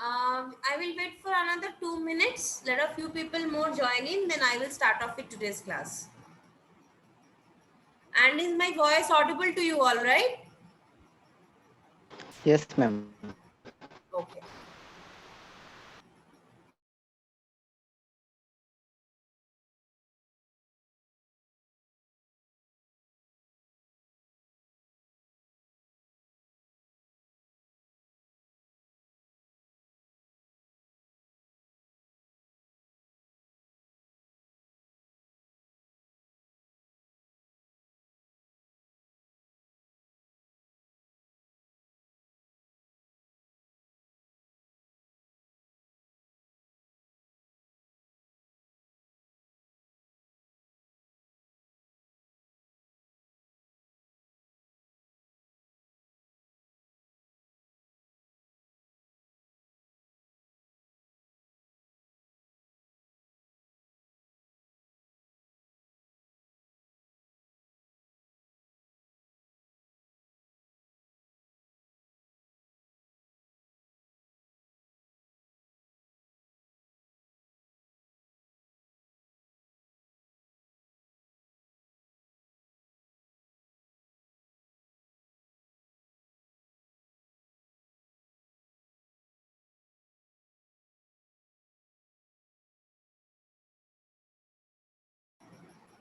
I will wait for another 2 minutes. Let a few people more join in, then I will start off with today's class. And is my voice audible to you all, right? Yes, ma'am. Okay.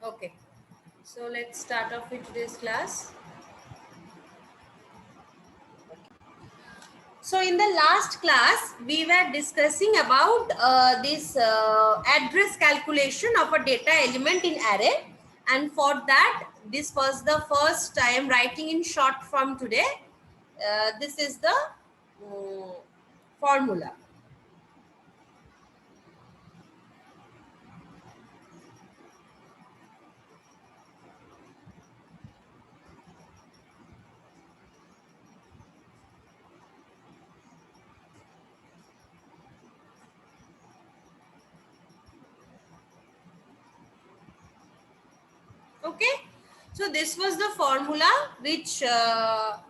Okay. So let's start off with today's class. So in the last class, we were discussing about this address calculation of a data element in array. And for that, this was the first I am writing in short form today. This is the formula. Okay, so this was the formula which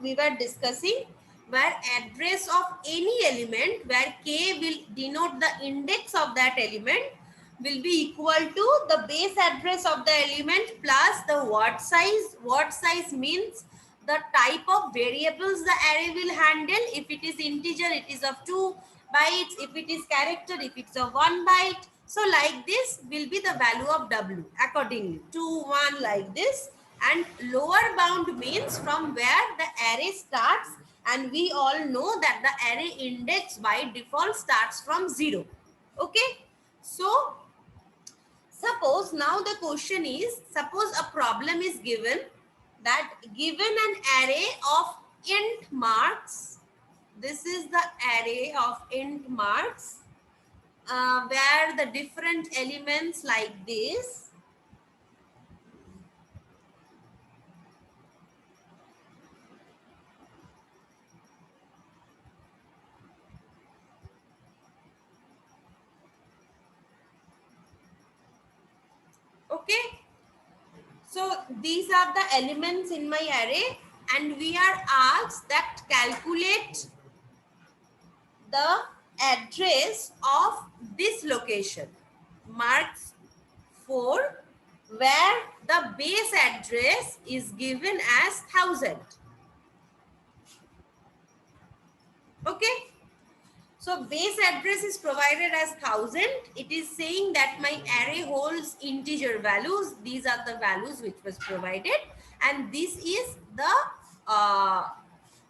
we were discussing, where address of any element where k will denote the index of that element will be equal to the base address of the element plus the word size. Word size means the type of variables the array will handle. If it is integer, it is of 2 bytes. If it is character, if it's of 1 byte. So like this will be the value of W accordingly. 2, 1 like this. And lower bound means from where the array starts, and we all know that the array index by default starts from 0. Okay. So suppose now the question is, suppose a problem is given that given an array of int marks, this is the array of int marks, where the different elements like this. Okay, so these are the elements in my array, and we are asked that calculate the address of this location, marks 4, where the base address is given as 1000. Okay, so base address is provided as 1000. It is saying that my array holds integer values. These are the values which was provided, and this is the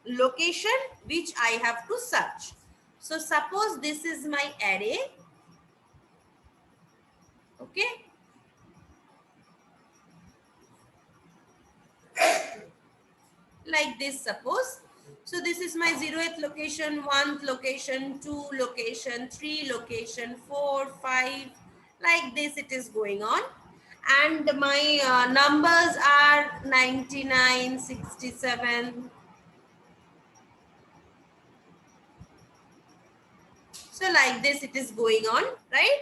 location which I have to search. So suppose this is my array. Okay, like this suppose. So this is my 0th location, 1th location, 2 location, 3 location, 4, 5, like this it is going on. And my numbers are 99, 67. So like this it is going on, right?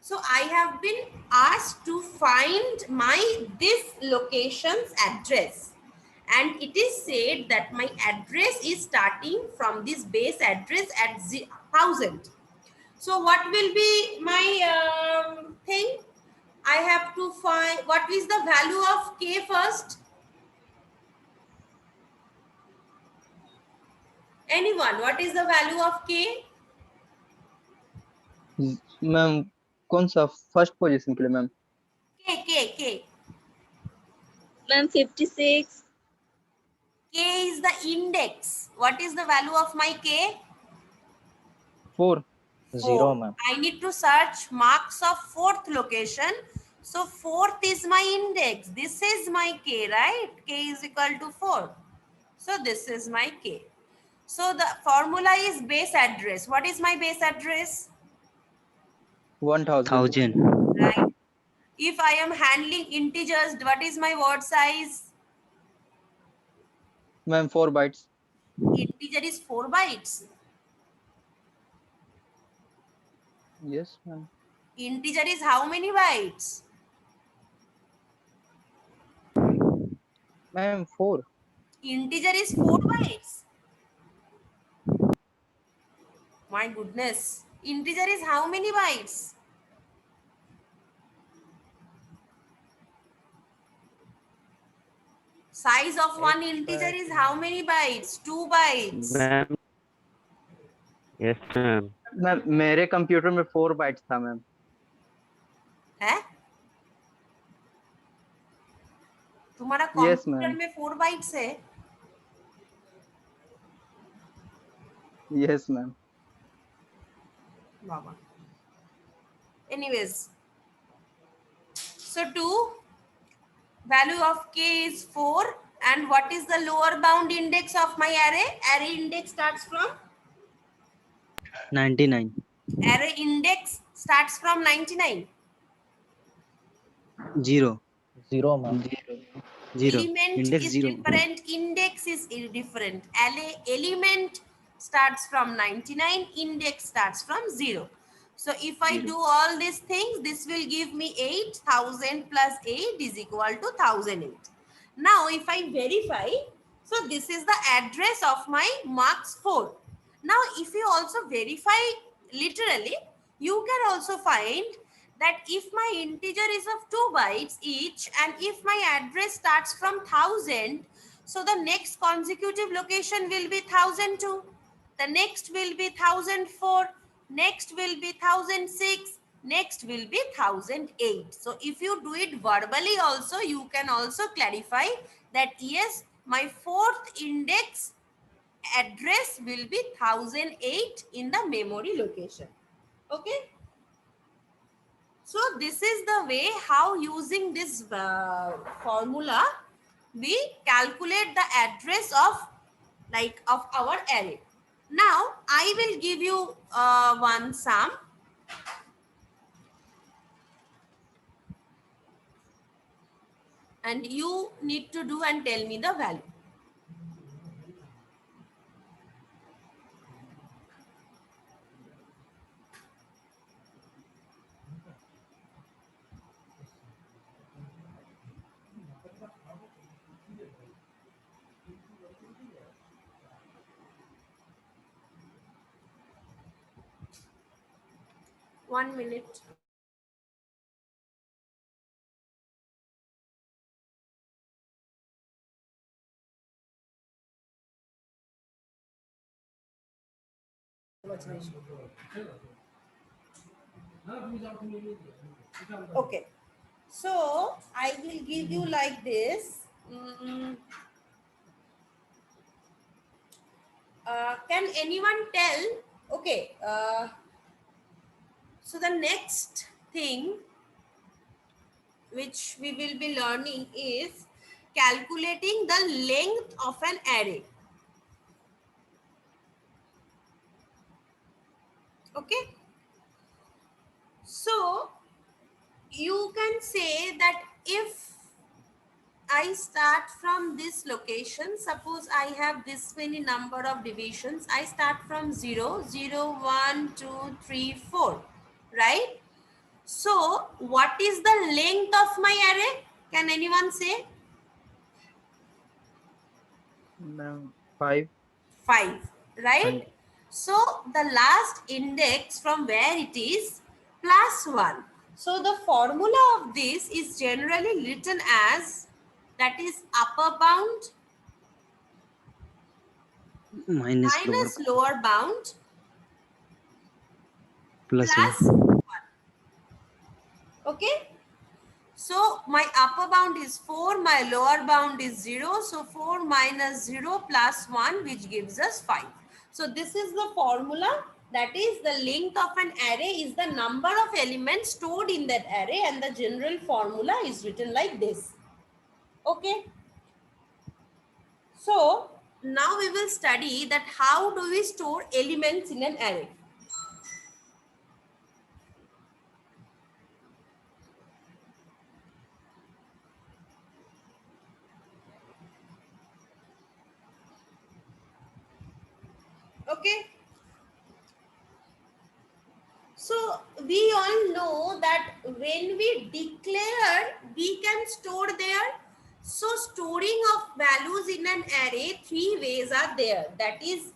So I have been asked to find my this location's address, and it is said that my address is starting from this base address at 1000. So what will be my thing? I have to find what is the value of k first. Anyone, what is the value of k? Ma'am कौन सा first position के लिए ma'am? K. Ma'am, 56. K is the index. What is the value of my k? 4. 0, ma'am. I need to search marks of fourth location. So fourth is my index. This is my k, right? K is equal to 4. So this is my k. So the formula is base address. What is my base address? 1000. Right. If I am handling integers, what is my word size? Ma'am 4 bytes. Integer is 4 bytes. Yes ma'am. Integer is how many bytes? Ma'am 4. Integer is 4 bytes. My goodness. Integer is how many bytes? Size of one integer is how many bytes? 2 bytes. Ma'am yes ma'am ma'am मेरे computer में 4 bytes था ma'am. है? तुम्हारा Yes, computer ma'am. में 4 bytes है? Yes ma'am. बाबा. Anyways, so 2 value of k is 4, and what is the lower bound index of my array? Array index starts from 99. array index starts from 99. 0. 0 ma'am 0. Element Index is 0. different, index is different. Element starts from 99, index starts from 0. So if I 0. do all these things, this will give me 8000 plus 8 is equal to 1008. Now if I verify, so this is the address of my marks 4. Now if you also verify literally, you can also find that if my integer is of 2 bytes each, and if my address starts from 1000, so the next consecutive location will be 1002, the next will be 1004, next will be 1006, next will be 1008. So if you do it verbally also, you can also clarify that yes, my fourth index address will be 1008 in the memory location. Okay. So this is the way how using this formula we calculate the address of our array. Now I will give you one sum. And you need to do and tell me the value. One minute. Okay. So I will give you like this. Can anyone tell? Okay. So the next thing which we will be learning is calculating the length of an array. Okay. So you can say that if I start from this location, suppose I have this many number of divisions. I start from 0, 0, 1, 2, 3, 4, right? So what is the length of my array? Can anyone say? 5. 5, right? 5. So the last index from where it is plus 1. So the formula of this is generally written as, that is upper bound minus lower minus lower bound plus plus 1. 1. Okay. So my upper bound is 4, my lower bound is 0. So 4 minus 0 plus 1, which gives us 5. So this is the formula. That is, the length of an array is the number of elements stored in that array, and the general formula is written like this. Okay. So now we will study that how do we store elements in an array. Okay. So we all know that when we declare, we can store there. So storing of values in an array, 3 ways are there. That is,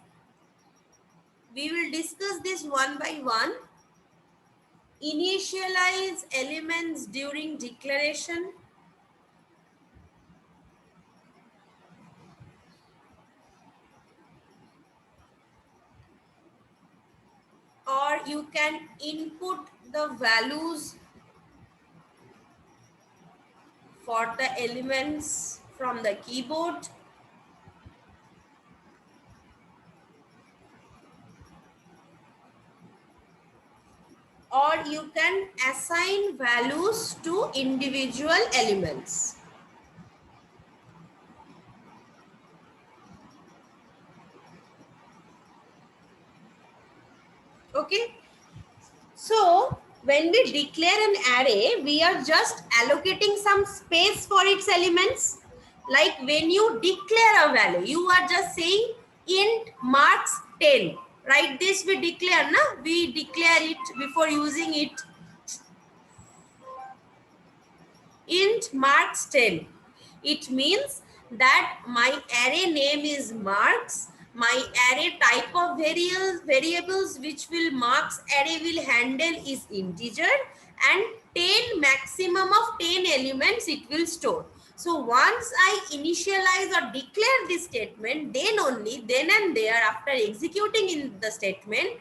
we will discuss this one by one. Initialize elements during declaration. Or you can input the values for the elements from the keyboard. Or you can assign values to individual elements. Okay. So when we declare an array, we are just allocating some space for its elements. Like when you declare a value, you are just saying int marks 10. Right? This we declare, na? We declare it before using it. Int marks 10. It means that my array name is marks. My array type of variables which will marks array will handle is integer, and 10 maximum of 10 elements it will store. So once I initialize or declare this statement, then only, then and there, after executing in the statement,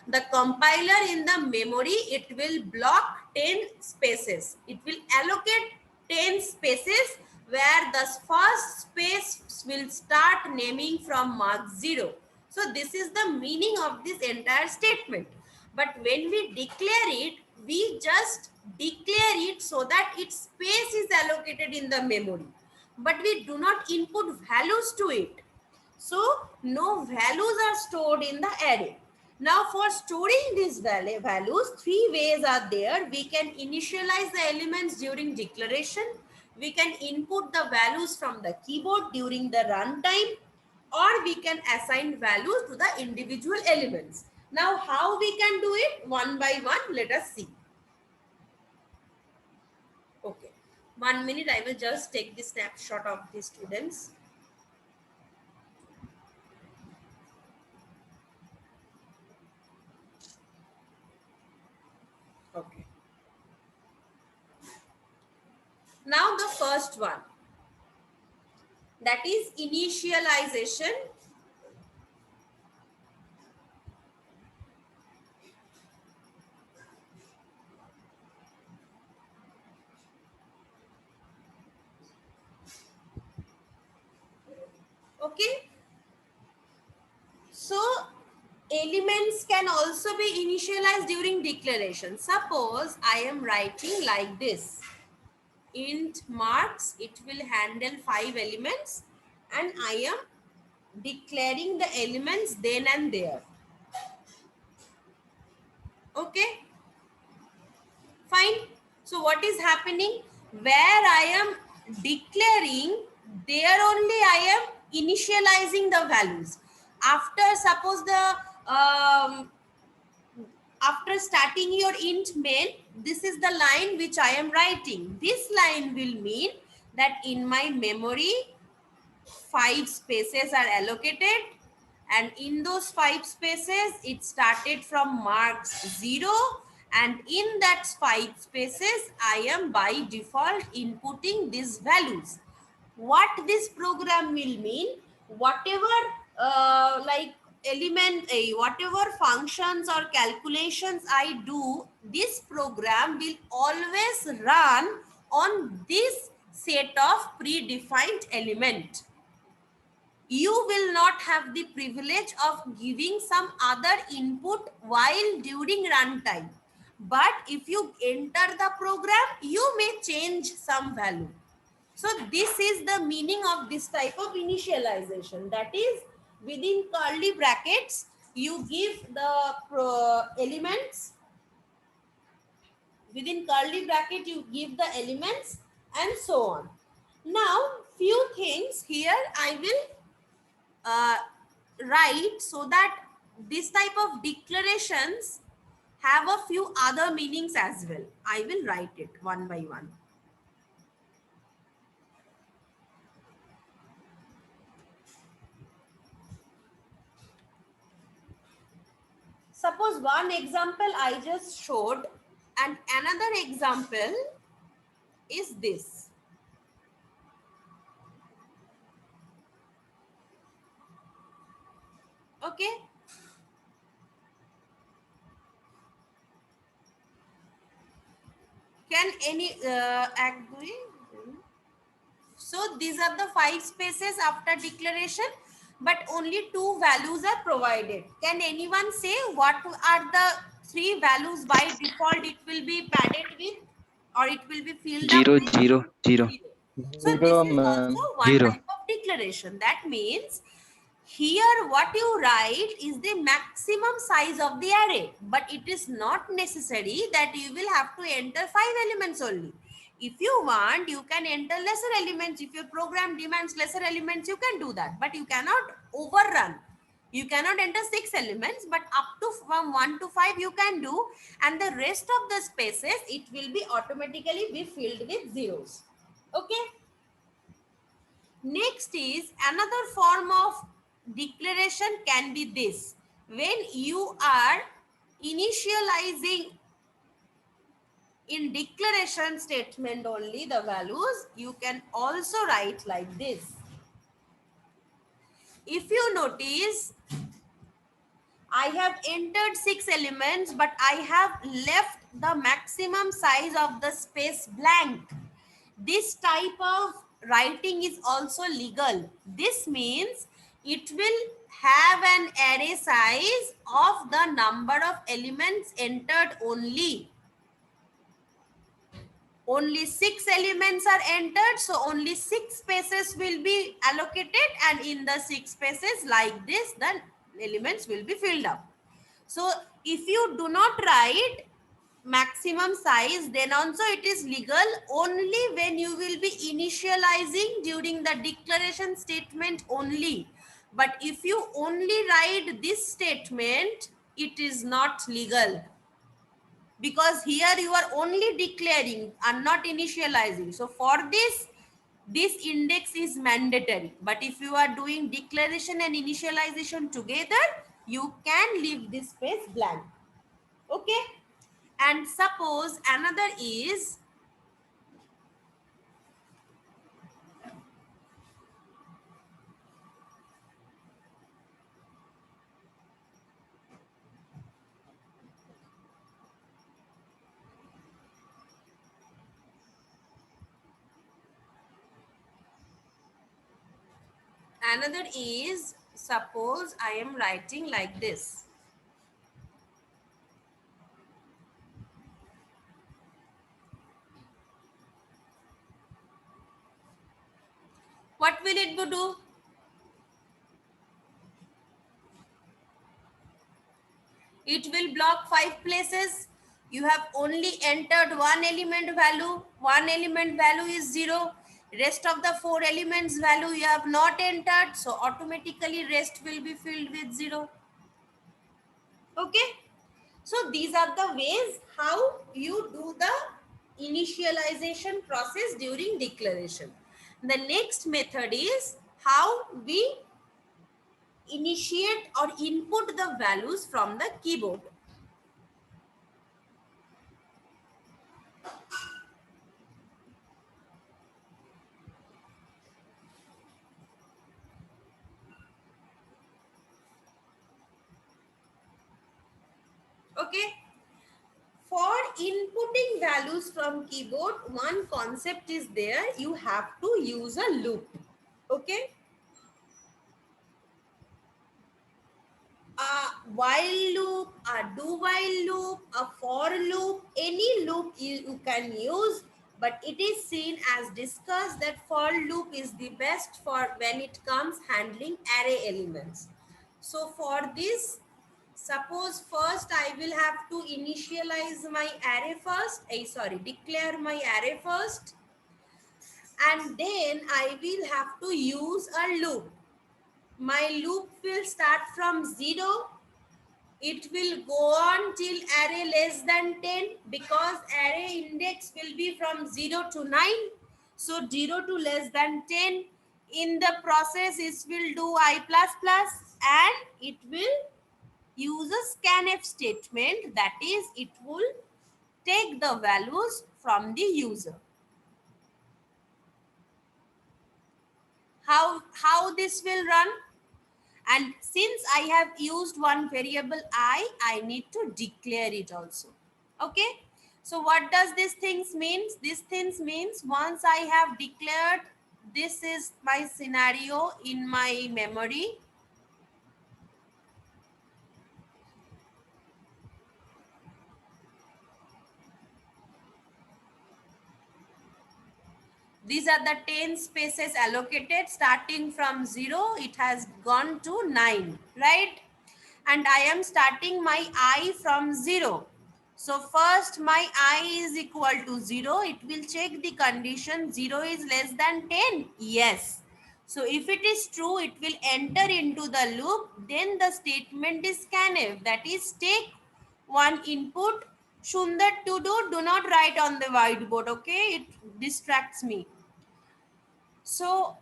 the compiler in the memory, it will block 10 spaces. It will allocate 10 spaces where the first space will start naming from mark 0. So this is the meaning of this entire statement. But when we declare it, we just declare it so that its space is allocated in the memory. But we do not input values to it. So no values are stored in the array. Now for storing these values, 3 ways are there. We can initialize the elements during declaration. We can input the values from the keyboard during the runtime, or we can assign values to the individual elements. Now how we can do it one by one, let us see. Okay, 1 minute, I will just take the snapshot of the students. Okay. Now the first one, that is initialization. Okay. So elements can also be initialized during declaration. Suppose I am writing like this. Int marks, it will handle 5 elements, and I am declaring the elements then and there. Okay. Fine. So what is happening? Where I am declaring, there only I am initializing the values. After, suppose after starting your int main, this is the line which I am writing. This line will mean that in my memory, 5 spaces are allocated, And in those 5 spaces, it started from marks 0. And in that 5 spaces, I am by default inputting these values. What this program will mean, whatever like whatever functions or calculations I do, this program will always run on this set of predefined element. You will not have the privilege of giving some other input while during runtime. But if you enter the program, you may change some value. So this is the meaning of this type of initialization. That is, within curly brackets, you give the elements. Within curly bracket, you give the elements and so on. Now, few things here I will write so that this type of declarations have a few other meanings as well. I will write it one by one. Suppose one example I just showed and another example is this. Okay. Can any agree? So these are the 5 spaces after declaration, but only 2 values are provided. Can anyone say what are the 3 values by default it will be padded with, or it will be filled up 0, with? 0, 0. So this Zero, is ma'am. also one 0. type of declaration. That means here what you write is the maximum size of the array, but it is not necessary that you will have to enter 5 elements only. If you want, you can enter lesser elements. If your program demands lesser elements, you can do that, but you cannot overrun. You cannot enter 6 elements, but up to from 1 to 5 you can do, and the rest of the spaces it will be automatically be filled with zeros. Okay. Next is another form of declaration can be this. When you are initializing in declaration statement only the values, you can also write like this. If you notice, I have entered 6 elements, but I have left the maximum size of the space blank. This type of writing is also legal. This means it will have an array size of the number of elements entered only. Only 6 elements are entered, so only 6 spaces will be allocated, and in the 6 spaces like this, the elements will be filled up. So if you do not write maximum size, then also it is legal only when you will be initializing during the declaration statement only. But if you only write this statement, it is not legal, because here you are only declaring and not initializing. So for this index is mandatory, but if you are doing declaration and initialization together, you can leave this space blank. Okay. And suppose another is suppose I am writing like this. What will it do? It will block 5 places. You have only entered 1 element value. 1 element value is 0. Rest of the 4 elements value you have not entered. So automatically rest will be filled with 0. Okay. So these are the ways how you do the initialization process during declaration. The next method is how we initiate or input the values from the keyboard. Okay. For inputting values from keyboard, one concept is there. You have to use a loop. Okay. A while loop, a do while loop, a for loop, any loop you can use, but it is seen as discussed that for loop is the best for when it comes handling array elements. So for this, suppose first I will have to initialize my array first, declare my array first, and then I will have to use a loop. My loop will start from 0. It will go on till array less than 10 because array index will be from 0 to 9. So 0 to less than 10. In the process, it will do I++ and it will use a scanf statement, that is, it will take the values from the user. How this will run? And since I have used one variable I need to declare it also. Okay. So what does this things means? This things means once I have declared this is my scenario in my memory. These are the 10 spaces allocated starting from 0. It has gone to 9, right? And I am starting my I from 0. So first my I is equal to 0. It will check the condition 0 is less than 10. Yes. So if it is true, it will enter into the loop. Then the statement is scanf, that is take one input. Sundar to do not write on the whiteboard, okay? It distracts me. So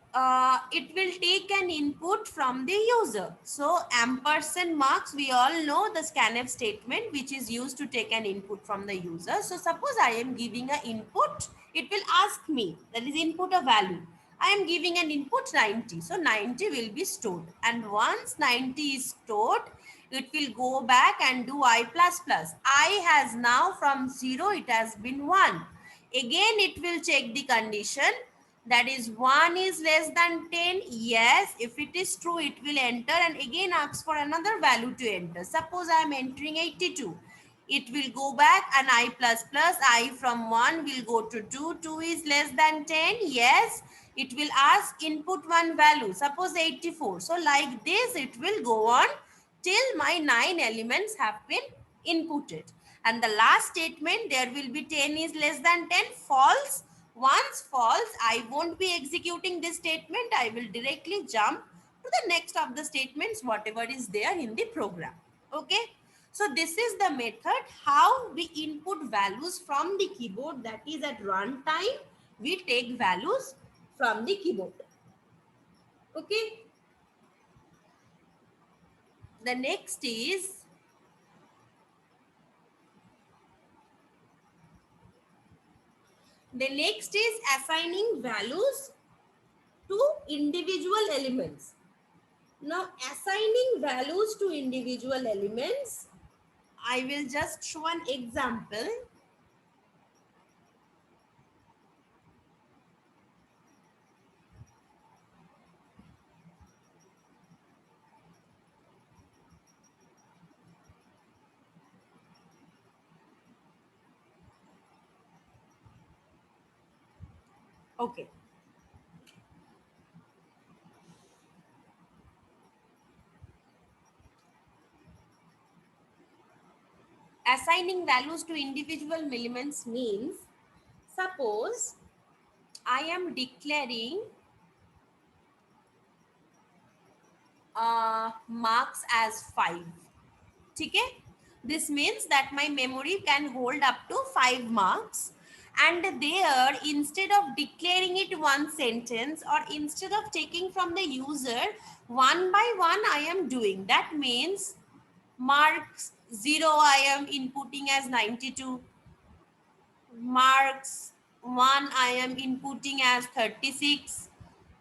it will take an input from the user. So ampersand marks, we all know the scanf statement which is used to take an input from the user. So suppose I am giving an input, it will ask me, that is input a value. I am giving an input 90. So 90 will be stored. And once 90 is stored, it will go back and do I++. I has now from 0, it has been 1. Again, it will check the condition. That is 1 is less than 10. Yes, if it is true, it will enter and again asks for another value to enter. Suppose I am entering 82. It will go back and I from 1 will go to 2. 2 is less than 10. Yes, it will ask input one value. Suppose 84. So like this, it will go on till my 9 elements have been inputted. And the last statement, there will be 10 is less than 10, false. Once false, I won't be executing this statement. I will directly jump to the next of the statements, whatever is there in the program. Okay. So this is the method how we input values from the keyboard, that is at runtime. We take values from the keyboard. Okay. The next is assigning values to individual elements. Now, assigning values to individual elements, I will just show an example. Okay. Assigning values to individual elements means, suppose I am declaring marks as 5. Okay? This means that my memory can hold up to 5 marks. and there, instead of declaring it one sentence, or instead of taking from the user, one by one I am doing. That means marks 0 I am inputting as 92, marks 1 I am inputting as 36,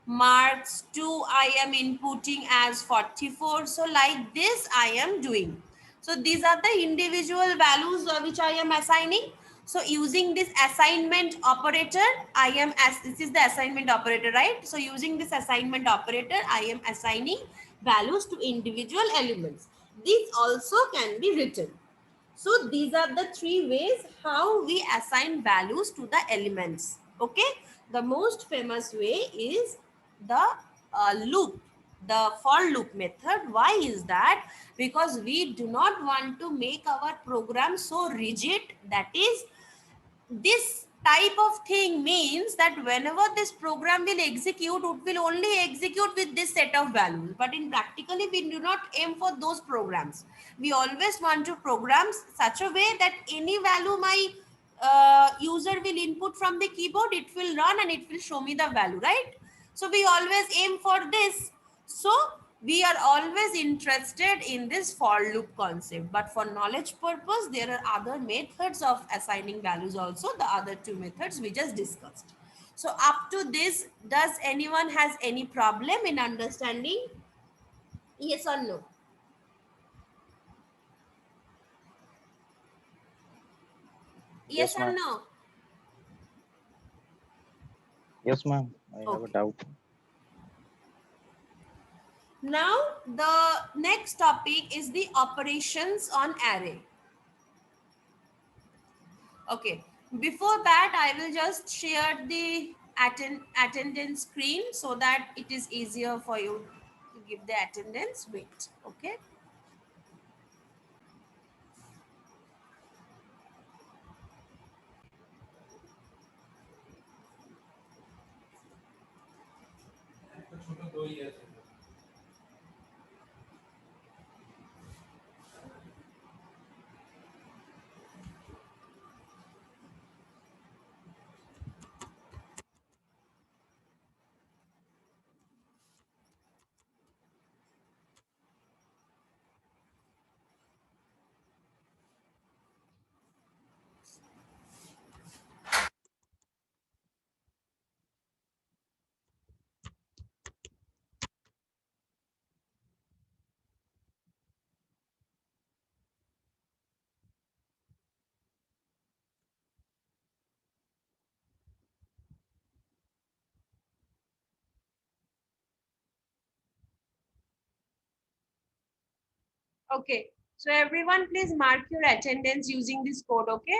marks 2 I am inputting as 44. So like this I am doing. So these are the individual values which I am assigning. So using this assignment operator, I am this is the assignment operator, right? So using this assignment operator, I am assigning values to individual elements. These also can be written. So these are the three ways how we assign values to the elements. Okay. The most famous way is the loop, the for loop method. Why is that? Because we do not want to make our program so rigid. That is, this type of thing means that whenever this program will execute, it will only execute with this set of values. But in practically, we do not aim for those programs. We always want to program such a way that any value my user will input from the keyboard, it will run and it will show me the value, right? So we always aim for this. So we are always interested in this for loop concept. But for knowledge purpose, there are other methods of assigning values also, the other two methods we just discussed. So up to this, does anyone has any problem in understanding? Yes or no? Yes Yes, or ma'am. no? Yes, ma'am. I have a Okay. doubt. Now the next topic is the operations on array. Okay. Before that, I will just share the attendance screen so that it is easier for you to give the attendance. Wait. Okay. Okay. So everyone, please mark your attendance using this code. Okay.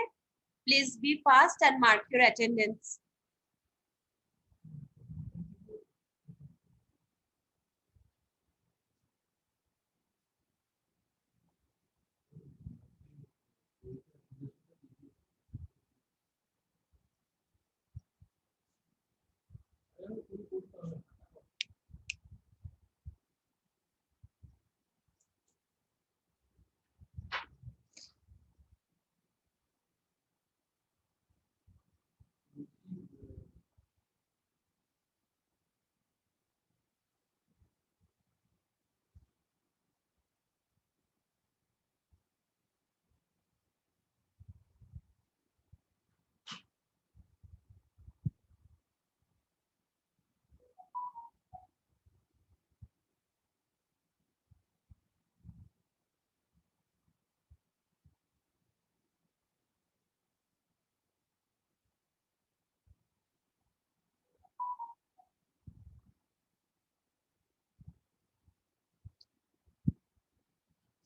Please be fast and mark your attendance.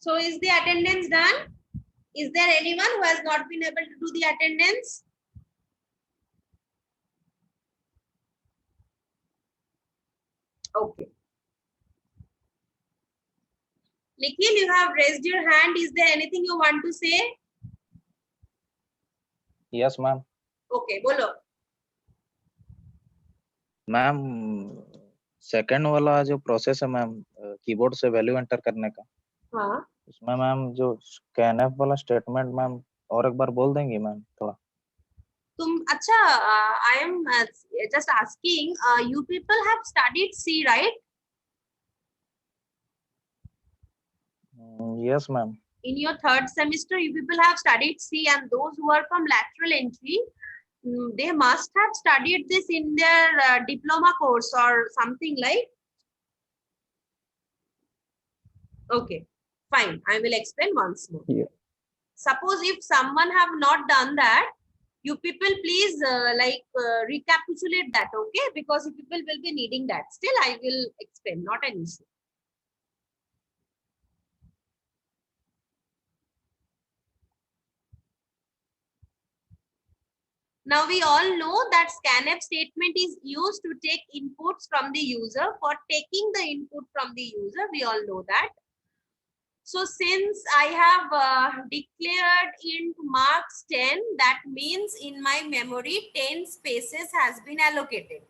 So is the attendance done? Is there anyone who has not been able to do the attendance? Okay. Nikhil, you have raised your hand. Is there anything you want to say? Yes, ma'am. Okay, bolo. Ma'am second वाला जो process है ma'am keyboard से value enter करने का, हाँ. उसमें ma'am जो scanf वाला स्टेटमेंट मैम और एक बार बोल देंगी मैम थोड़ा? अच्छा, I am just asking, you people have studied C, right? Yes, ma'am. In your third semester, you people have studied C, and those who are from lateral entry, they must have studied this in their diploma course or something like. Okay, fine. I will explain once more. Yeah. Suppose if someone have not done that, you people please recapitulate that, okay? Because you people will be needing that. Still, I will explain, not an issue. Now we all know that scanf statement is used to take inputs from the user. For taking the input from the user, we all know that. So since I have declared int marks 10, that means in my memory 10 spaces has been allocated.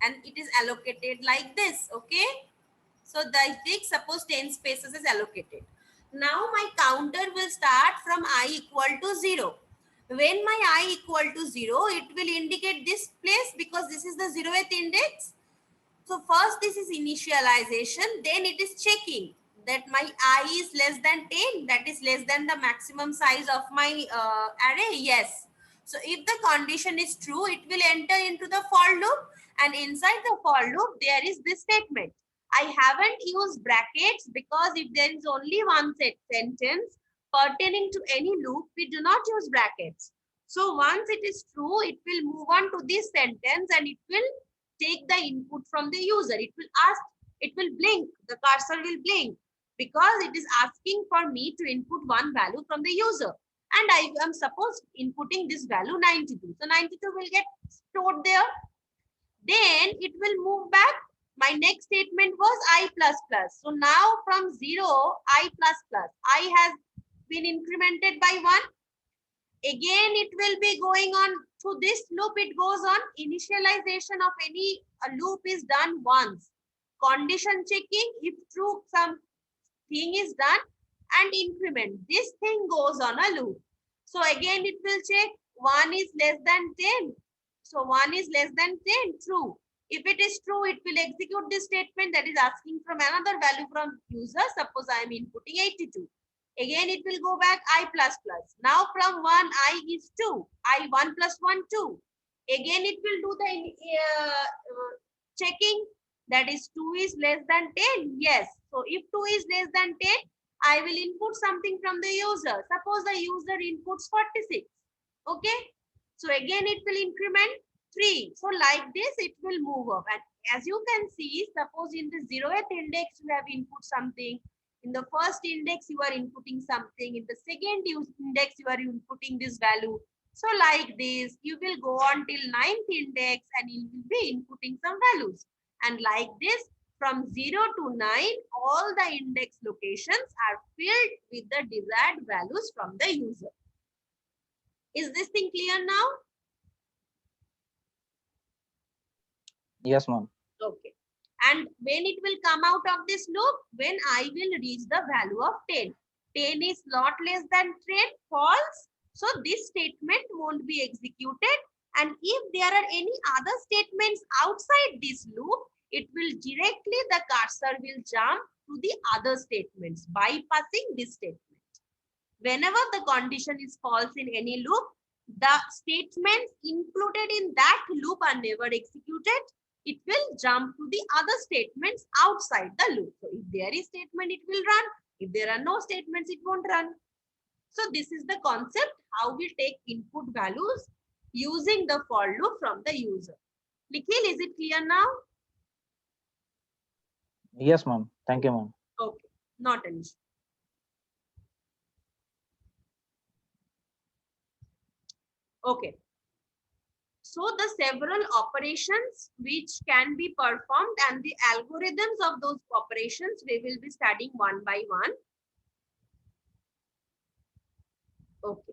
And it is allocated like this, okay? So the take suppose 10 spaces is allocated. Now my counter will start from I equal to 0. When my I equal to 0, it will indicate this place because this is the 0th index. So first this is initialization, then it is checking that my I is less than 10, that is less than the maximum size of my array, yes. So if the condition is true, it will enter into the for loop, and inside the for loop, there is this statement. I haven't used brackets because if there is only one sentence pertaining to any loop, we do not use brackets. So once it is true, it will move on to this sentence and it will take the input from the user. It will ask, it will blink, the cursor will blink because it is asking for me to input one value from the user. And I am supposed inputting this value 92. So 92 will get stored there. Then it will move back. My next statement was I plus plus. So now from 0, I plus plus. I has been incremented by 1. Again, it will be going on through this loop. It goes on. Initialization of any loop is done once. Condition checking, if true, some thing is done, and increment. This thing goes on a loop. So again, it will check 1 is less than 10. So 1 is less than 10, true. If it is true, it will execute this statement that is asking from another value from user. Suppose I am inputting 82. Again, it will go back I plus plus. Now from 1, I is 2. I 1 plus 1, 2. Again, it will do the checking, that is 2 is less than 10. Yes. So if 2 is less than 10, I will input something from the user. Suppose the user inputs 46. Okay. So again, it will increment 3. So like this, it will move up. And as you can see, suppose in the 0th index, you have input something. In the first index, you are inputting something. In the second index, you are inputting this value. So like this, you will go on till 9th index and you will be inputting some values. And like this, from 0 to 9, all the index locations are filled with the desired values from the user. Is this thing clear now? Yes, ma'am. Okay. And when it will come out of this loop, when I will reach the value of 10. 10 is not less than 10, false. So this statement won't be executed. And if there are any other statements outside this loop, it will directly, the cursor will jump to the other statements, bypassing this statement. Whenever the condition is false in any loop, the statements included in that loop are never executed. It will jump to the other statements outside the loop. So if there is statement, it will run. If there are no statements, it won't run. So this is the concept, how we take input values using the for loop from the user. Nikhil, is it clear now? Yes, ma'am. Thank you, ma'am. Okay, not an issue. Okay. So the several operations which can be performed and the algorithms of those operations, we will be studying one by one. Okay.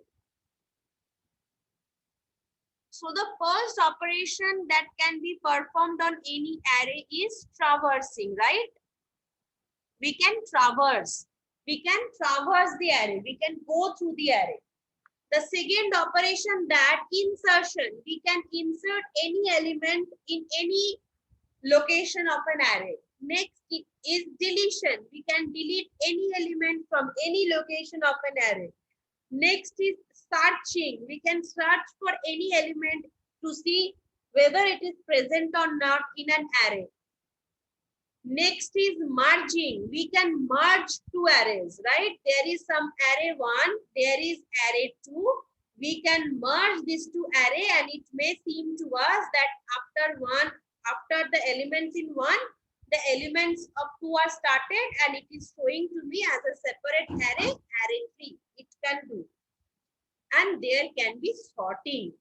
So the first operation that can be performed on any array is traversing, right? We can traverse. We can traverse the array. We can go through the array. The second operation, that insertion, we can insert any element in any location of an array. Next is deletion. We can delete any element from any location of an array. Next is searching. We can search for any element to see whether it is present or not in an array. Next is merging. We can merge two arrays, right? There is some array 1, there is array 2. We can merge these two array, and it may seem to us that after the elements in 1, the elements of 2 are started, and it is showing to me as a separate array, array 3. It can do. And there can be sorting.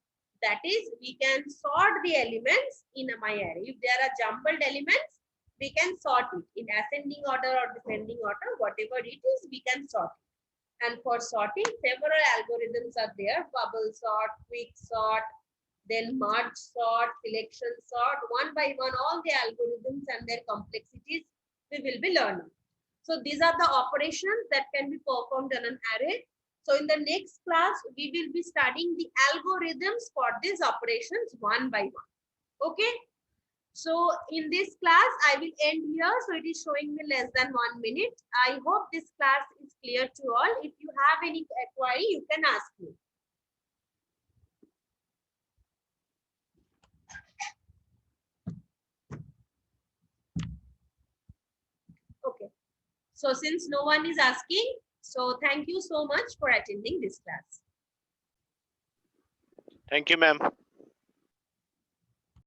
That is, we can sort the elements in my array. If there are jumbled elements, we can sort it in ascending order or descending order, whatever it is, we can sort it. And for sorting, several algorithms are there: bubble sort, quick sort, then merge sort, selection sort. One by one, all the algorithms and their complexities we will be learning. So these are the operations that can be performed on an array. So in the next class, we will be studying the algorithms for these operations one by one. Okay. So in this class, I will end here. So it is showing me less than 1 minute. I hope this class is clear to all. If you have any query, you can ask me. Okay. So since no one is asking, so thank you so much for attending this class. Thank you, ma'am.